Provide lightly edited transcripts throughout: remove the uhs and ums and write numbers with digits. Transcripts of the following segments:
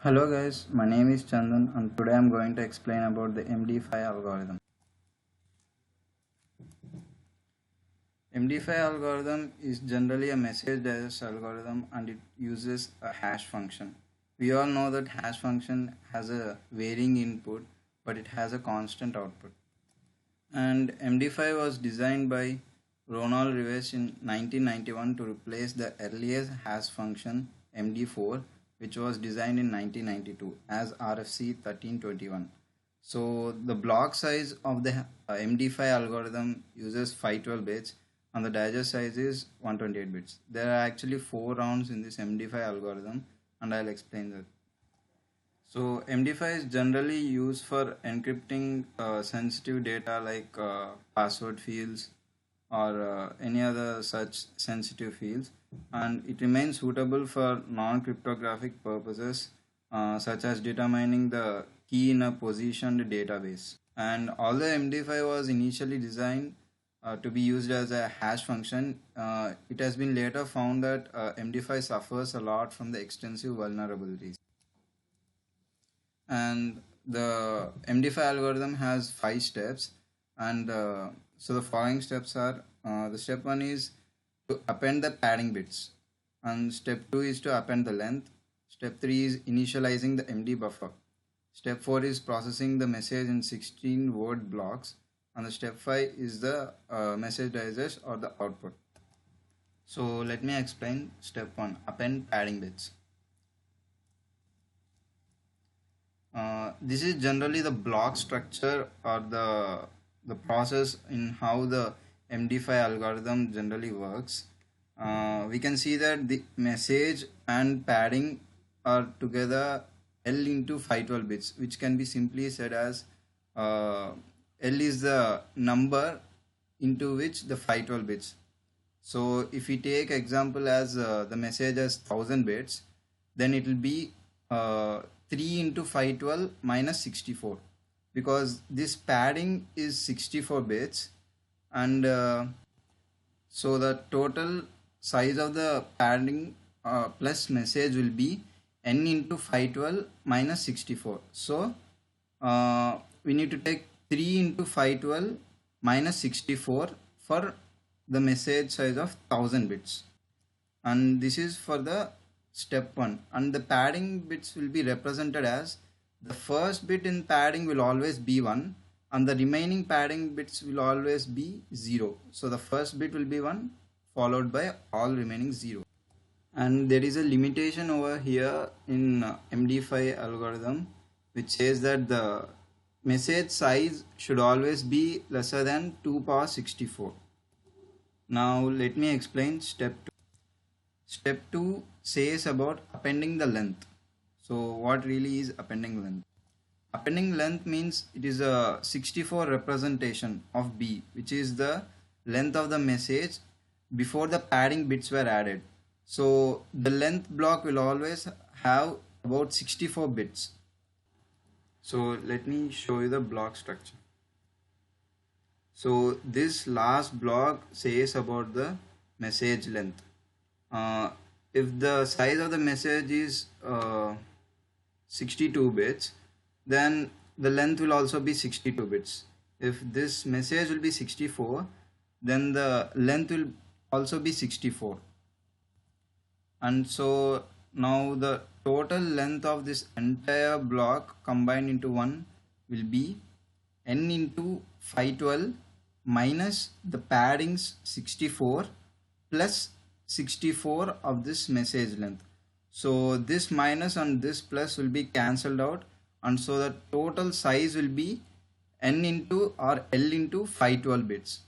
Hello guys, my name is Chandan and today I'm going to explain about the MD5 algorithm. MD5 algorithm is generally a message digest algorithm and it uses a hash function. We all know that hash function has a varying input but it has a constant output. And MD5 was designed by Ronald Rives in 1991 to replace the earliest hash function MD4, which was designed in 1992 as RFC 1321. So the block size of the MD5 algorithm uses 512 bits and the digest size is 128 bits. There are actually 4 rounds in this MD5 algorithm and I'll explain that. So MD5 is generally used for encrypting sensitive data like password fields or any other such sensitive fields, and it remains suitable for non-cryptographic purposes such as determining the key in a positioned database. And although MD5 was initially designed to be used as a hash function, it has been later found that MD5 suffers a lot from the extensive vulnerabilities. And the MD5 algorithm has 5 steps, and so the following steps are the step 1 is to append the padding bits, and step 2 is to append the length, step 3 is initializing the MD buffer, step 4 is processing the message in 16 word blocks, and the step 5 is the message digest or the output. So let me explain step 1, append padding bits. This is generally the block structure or the process in how the MD5 algorithm generally works. We can see that the message and padding are together L into 512 bits, which can be simply said as L is the number into which the 512 bits. So if we take example as the message as 1000 bits, then it will be 3 into 512 minus 64, because this padding is 64 bits, and so the total size of the padding plus message will be n into 512 minus 64. So we need to take 3 into 512 minus 64 for the message size of 1000 bits, and this is for the step 1. And the padding bits will be represented as the first bit in padding will always be 1 and the remaining padding bits will always be 0. So the first bit will be 1 followed by all remaining 0. And there is a limitation over here in MD5 algorithm which says that the message size should always be lesser than 2 power 64. Now let me explain step 2. Step 2 says about appending the length. So what really is appending length? Appending length means it is a 64 representation of B, which is the length of the message before the padding bits were added. So the length block will always have about 64 bits. So let me show you the block structure. So this last block says about the message length. If the size of the message is 62 bits, then the length will also be 62 bits. If this message will be 64, then the length will also be 64. And so now the total length of this entire block combined into one will be n into 512 minus the paddings 64 plus 64 of this message length. So this minus and this plus will be cancelled out, and so the total size will be n into or L into 512 bits.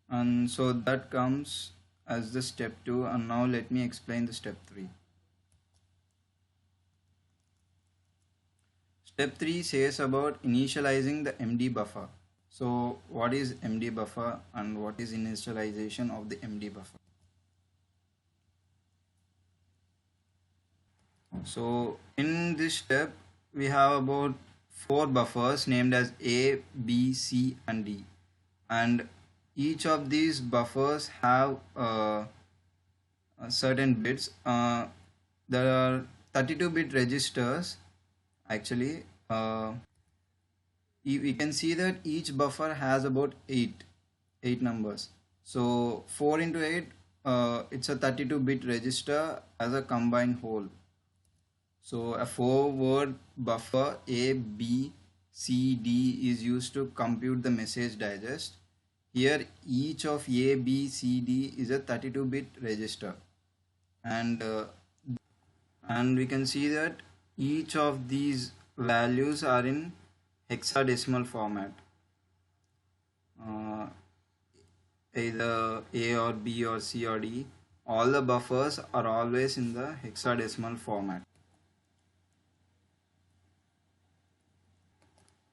And so that comes as the step 2, and now let me explain the step 3. Step 3 says about initializing the MD buffer. So what is MD buffer and what is initialization of the MD buffer? So in this step we have about 4 buffers named as A, B, C and D, and each of these buffers have certain bits. There are 32-bit registers actually, we can see that each buffer has about eight numbers. So 4 into 8, it's a 32-bit register as a combined whole. So a 4-word buffer A, B, C, D is used to compute the message digest. Here each of A, B, C, D is a 32-bit register, and we can see that each of these values are in hexadecimal format. Uh, Either A or B or C or D, all the buffers are always in the hexadecimal format.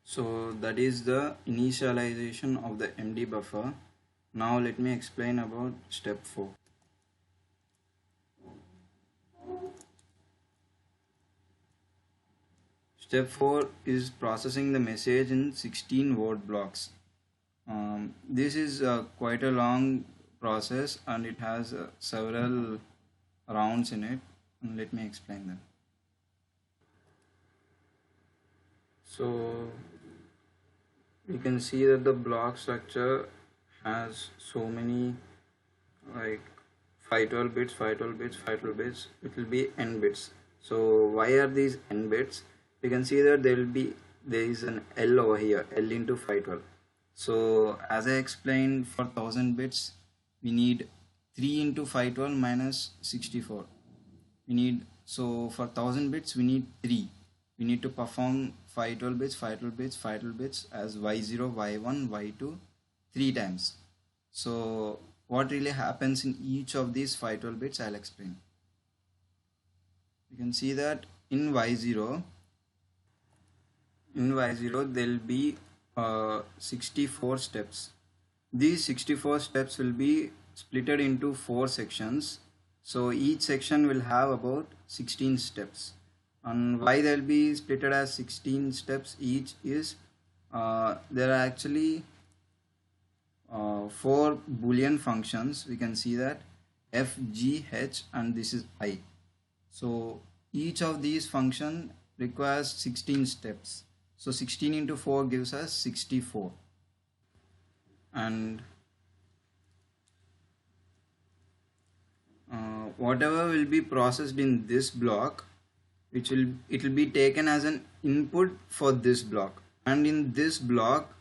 So that is the initialization of the MD buffer. Now let me explain about step 4. Step 4 is processing the message in 16 word blocks. This is quite a long process, and it has several rounds in it, and let me explain them. So we can see that the block structure has so many, like 512 bits, 512 bits, 512 bits. It will be n bits. So why are these n bits? We can see that there is an L over here, L into 512. So as I explained, for 1000 bits we need 3 into 512 minus 64. So for 1000 bits we need 3. We need to perform 512 bits, 512 bits, 512 bits as y0, y1, y2 3 times. So what really happens in each of these 512 bits, I'll explain. You can see that in y0 there will be 64 steps. These 64 steps will be splitted into 4 sections. So each section will have about 16 steps. And why they'll be splitted as 16 steps each is there are actually 4 boolean functions. We can see that f, g, h, and this is I. So each of these function requires 16 steps. So 16 into 4 gives us 64. And whatever will be processed in this block, it will be taken as an input for this block, and in this block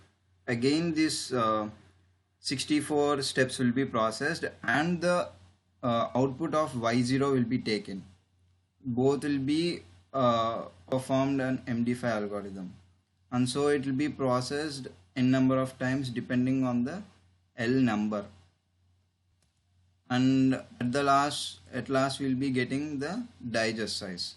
again this 64 steps will be processed, and the output of y0 will be taken. Both will be performed an MD5 algorithm, and so it will be processed n number of times depending on the L number, and at last we'll be getting the digest size.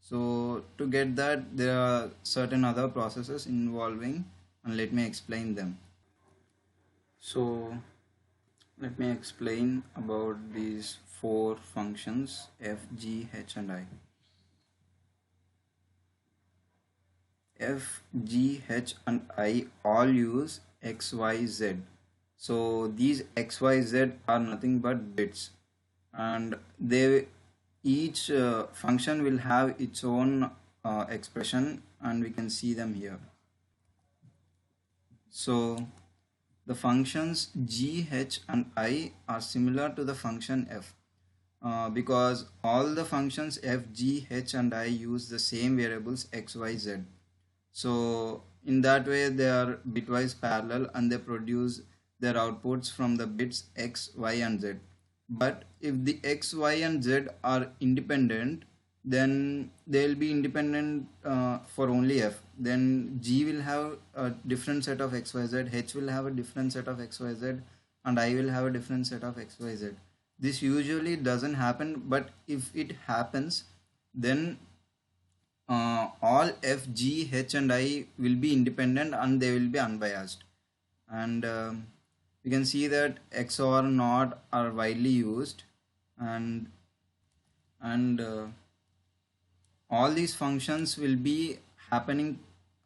So to get that, there are certain other processes involving, and let me explain them. So let me explain about these 4 functions f, g, h, and I. F, G, H, and I all use X, Y, Z. So these X, Y, Z are nothing but bits, and each function will have its own expression, and we can see them here. So the functions G, H, and I are similar to the function F because all the functions F, G, H, and I use the same variables X, Y, Z. So in that way they are bitwise parallel, and they produce their outputs from the bits X, Y, and Z. But if the X, Y, and Z are independent, then they will be independent for only F. Then G will have a different set of X, Y, Z, H will have a different set of X, Y, Z, and I will have a different set of X, Y, Z. This usually doesn't happen, but if it happens, then all F, G, H, and I will be independent, and they will be unbiased. And we can see that XOR, NOT are widely used, and all these functions will be happening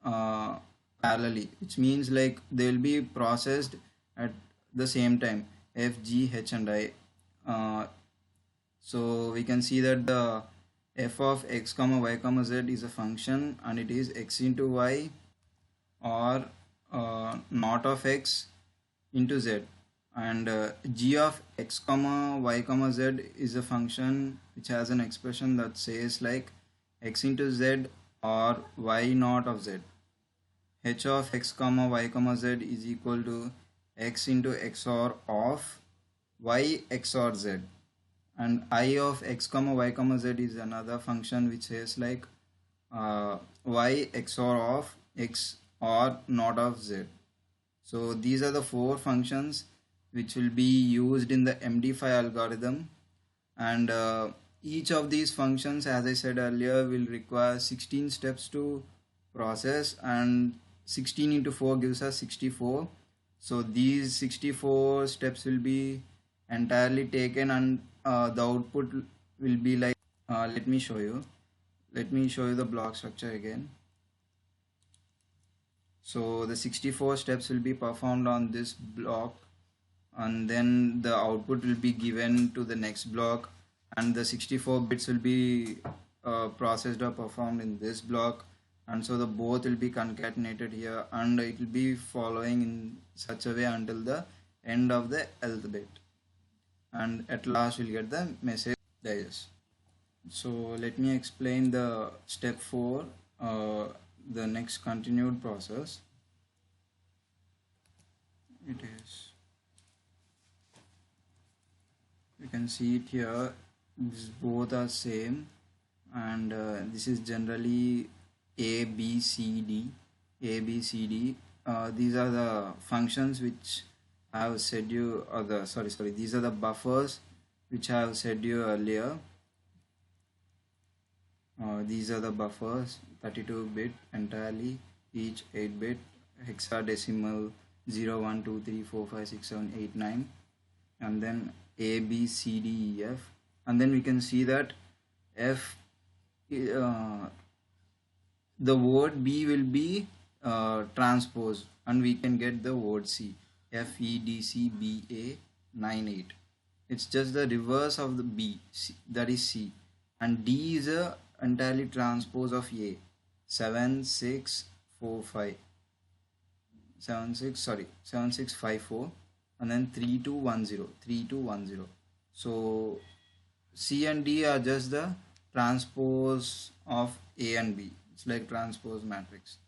parallelly, which means like they will be processed at the same time, F, G, H, and I. So we can see that the f of x comma y comma z is a function and it is x into y or not of x into z, and g of x comma y comma z is a function which has an expression that says like x into z or y naught of z. H of x comma y comma z is equal to x into xor of y xor z, and I of x comma y comma z is another function which says like y xor of x or not of z. So these are the four functions which will be used in the MD5 algorithm, and each of these functions, as I said earlier, will require 16 steps to process, and 16 into 4 gives us 64. So these 64 steps will be entirely taken, and the output will be like let me show you the block structure again. So the 64 steps will be performed on this block, and then the output will be given to the next block, and the 64 bits will be processed or performed in this block, and so the both will be concatenated here, and it will be following in such a way until the end of the lth bit, and at last we'll get the message digest. So let me explain the step 4, the next continued process. It is, you can see it here, these both are same, and this is generally a b c d, a b c d. These are the functions which I have said you, or the sorry these are the buffers which I have said you earlier. These are the buffers, 32-bit entirely, each 8-bit, hexadecimal 0 1 2 3 4 5 6 7 8 9, and then a b c d e f, and then we can see that f the word b will be transposed, and we can get the word c, f e d c b a 9 8. It's just the reverse of the b, c, that is c, and d is a entirely transpose of a, 7 6 4 5 7 6 5 4, and then 3 2 1 0 3 2 1 0. So c and d are just the transpose of a and b. It's like transpose matrix.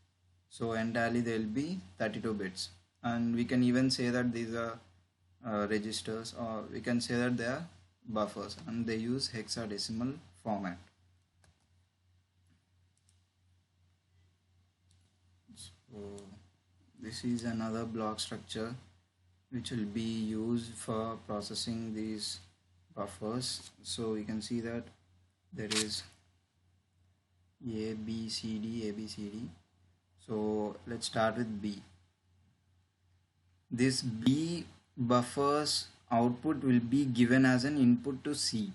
So entirely there will be 32 bits, and we can even say that these are registers, or we can say that they are buffers, and they use hexadecimal format. So this is another block structure which will be used for processing these buffers. So we can see that there is a b c d, a b c d. So let's start with b. This b buffer's output will be given as an input to c,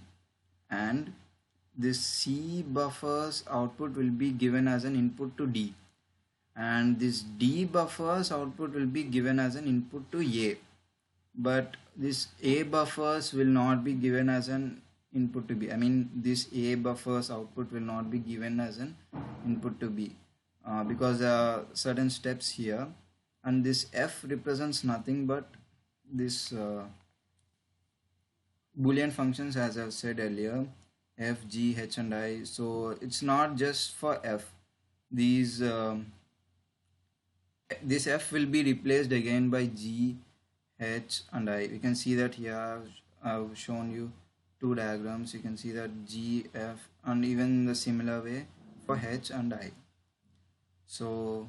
and this c buffer's output will be given as an input to d, and this d buffer's output will be given as an input to a, but this a buffers will not be given as an input to b. I mean, this a buffers output will not be given as an input to b, because there are certain steps here, and this f represents nothing but this boolean functions, as I've said earlier, f, g, h and I. So it's not just for f. These this f will be replaced again by g, h and I. We can see that here I've shown you two diagrams. You can see that g, f, and even the similar way for h and I. So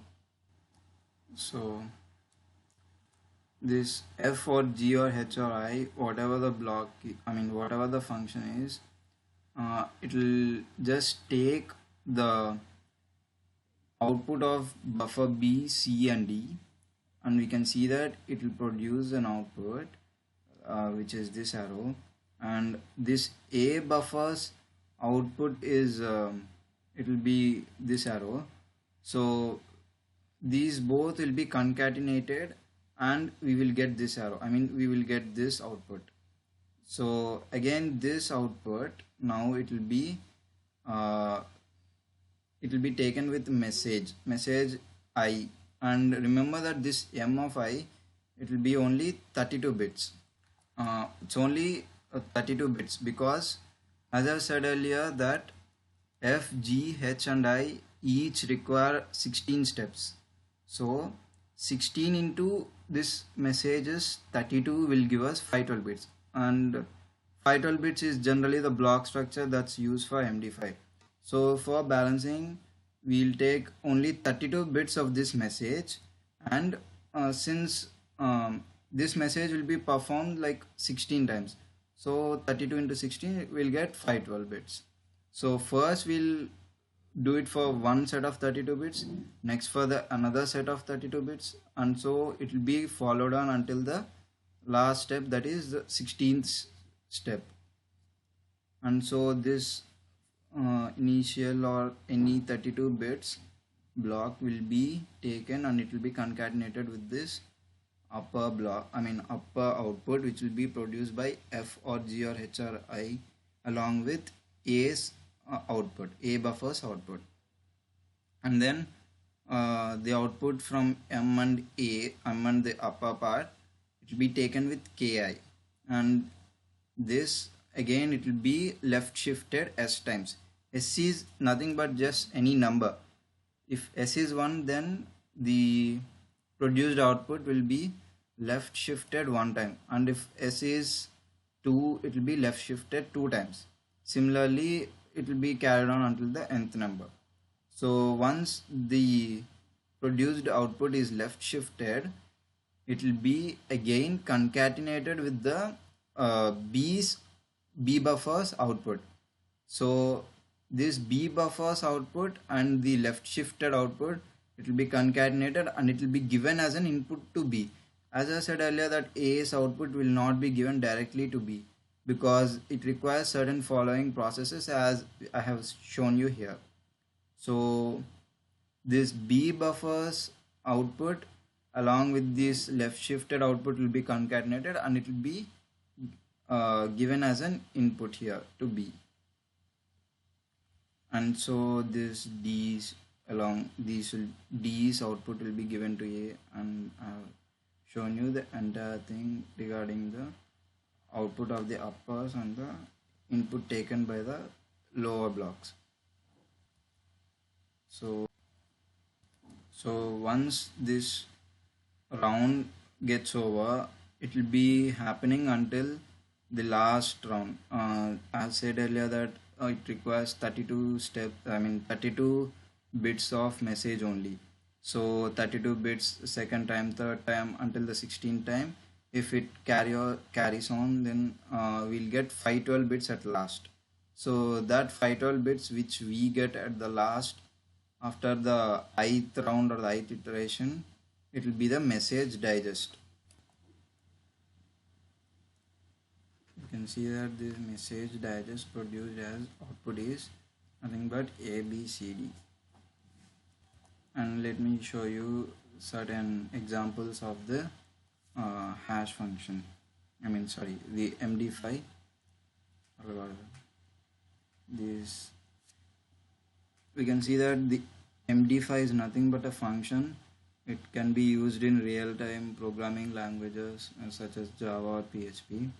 this f or g or h or I, whatever the block, whatever the function is, it will just take the output of buffer b, c and d, and we can see that it will produce an output which is this arrow, and this a buffer's output is it will be this arrow. So these both will be concatenated, and we will get this arrow. We will get this output. So again, this output, now it will be uh, it will be taken with message I, and remember that this m of I, it will be only 32 bits. It's only 32 bits because, as I said earlier, that F, G, H and I each require 16 steps. So 16 into this messages 32 will give us 512 bits, and 512 bits is generally the block structure that's used for MD5. So for balancing, we'll take only 32 bits of this message, and since this message will be performed like 16 times, so 32 into 16 will get 512 bits. So first we'll do it for one set of 32 bits, next for the another set of 32 bits, and so it will be followed on until the last step, that is the 16th step. And so this initial or any 32 bits block will be taken and it will be concatenated with this upper block, upper output, which will be produced by F or G or H or I along with A's output, A buffers output. And then the output from M and the upper part, it will be taken with Ki, and this again it will be left shifted S times. S is nothing but just any number. If S is 1, then the produced output will be left shifted one time, and if S is 2, it will be left shifted 2 times. Similarly, it will be carried on until the nth number. So once the produced output is left shifted, it will be again concatenated with the B buffers output. So this B buffers output and the left shifted output, it will be concatenated and it will be given as an input to B. As I said earlier, that A's output will not be given directly to B because it requires certain following processes as I have shown you here. So this B buffers output along with this left shifted output will be concatenated and it will be given as an input here to B. And so this D's output will be given to A, and I've shown you the entire thing regarding the output of the uppers and the input taken by the lower blocks. So once this round gets over, it will be happening until the last round. I said earlier that it requires 32 bits of message only. So 32 bits second time, third time until the 16th time. If it carries on, then we'll get 512 bits at last. So that 512 bits which we get at the last after the ith round or the ith iteration, it will be the message digest. You can see that this message digest produced as output is nothing but A, B, C, D. And let me show you certain examples of the hash function. The MD5 algorithm. This we can see that the MD5 is nothing but a function. It can be used in real-time programming languages such as Java or PHP.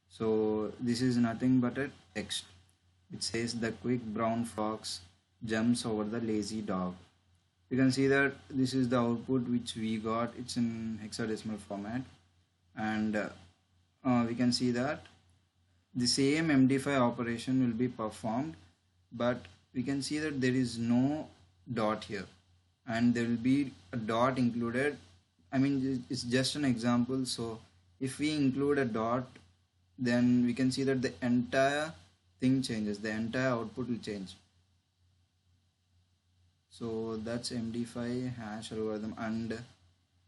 So this is nothing but a text. It says the quick brown fox jumps over the lazy dog. You can see that this is the output which we got. It's in hexadecimal format, and we can see that the same MD5 operation will be performed, but we can see that there is no dot here, and there will be a dot included. It's just an example. So if we include a dot, then we can see that the entire thing changes, the entire output will change. So that's MD5 hash algorithm, and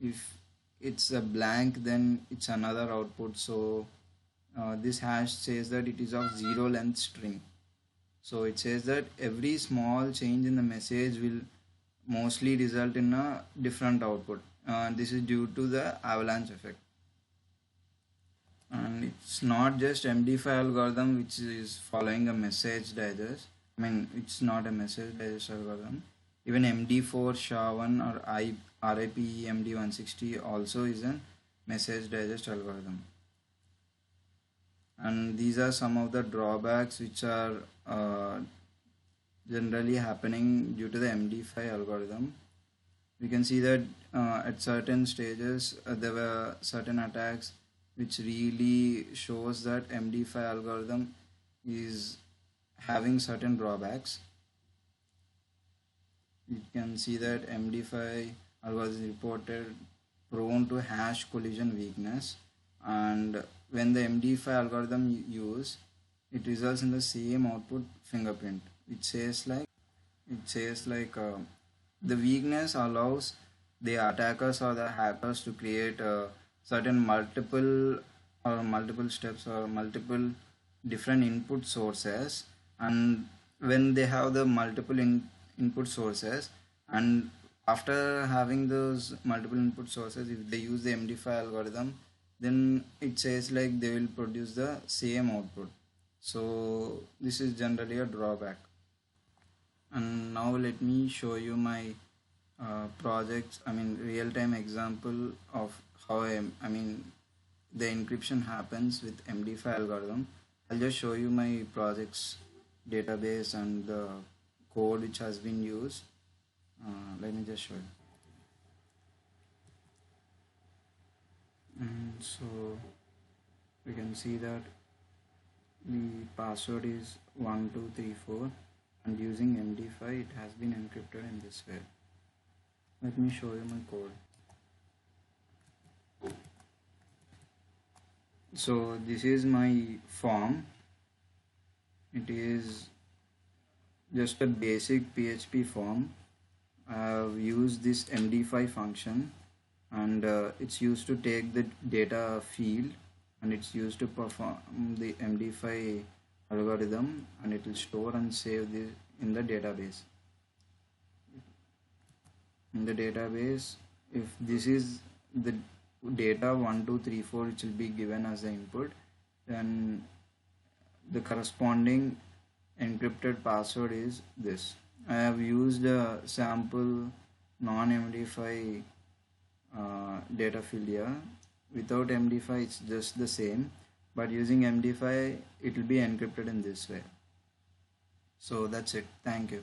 if it's a blank, then it's another output. So this hash says that it is of 0 length string. So it says that every small change in the message will mostly result in a different output. This is due to the avalanche effect. And it's not just MD5 algorithm which is following a message digest. I mean, it's not a message digest algorithm. Even MD4 SHA-1 or RIPE MD160 also is a message digest algorithm. And these are some of the drawbacks which are generally happening due to the MD5 algorithm. We can see that at certain stages there were certain attacks which really shows that MD5 algorithm is having certain drawbacks. You can see that MD5 algorithm is reported prone to hash collision weakness, and when the MD5 algorithm use, it results in the same output fingerprint, which says like the weakness allows the attackers or the hackers to create certain multiple steps or multiple different input sources, and when they have the multiple input sources, and after having those multiple input sources, if they use the MD5 algorithm, then it says like they will produce the same output. So this is generally a drawback. And now let me show you my projects, I mean real-time example of how I mean the encryption happens with MD5 algorithm. I'll just show you my projects database and the code which has been used. Let me just show you. And so we can see that the password is 1234, and using MD5 it has been encrypted in this way. Let me show you my code. So this is my form. It is just a basic PHP form. I have used this MD5 function, and it's used to take the data field, and it's used to perform the MD5 algorithm, and it will store and save this in the database. In the database, if this is the data 1234 which will be given as the input, then the corresponding encrypted password is this. I have used a sample non-MD5 data field here. Without MD5 it's just the same, but using MD5 it will be encrypted in this way. So that's it. Thank you.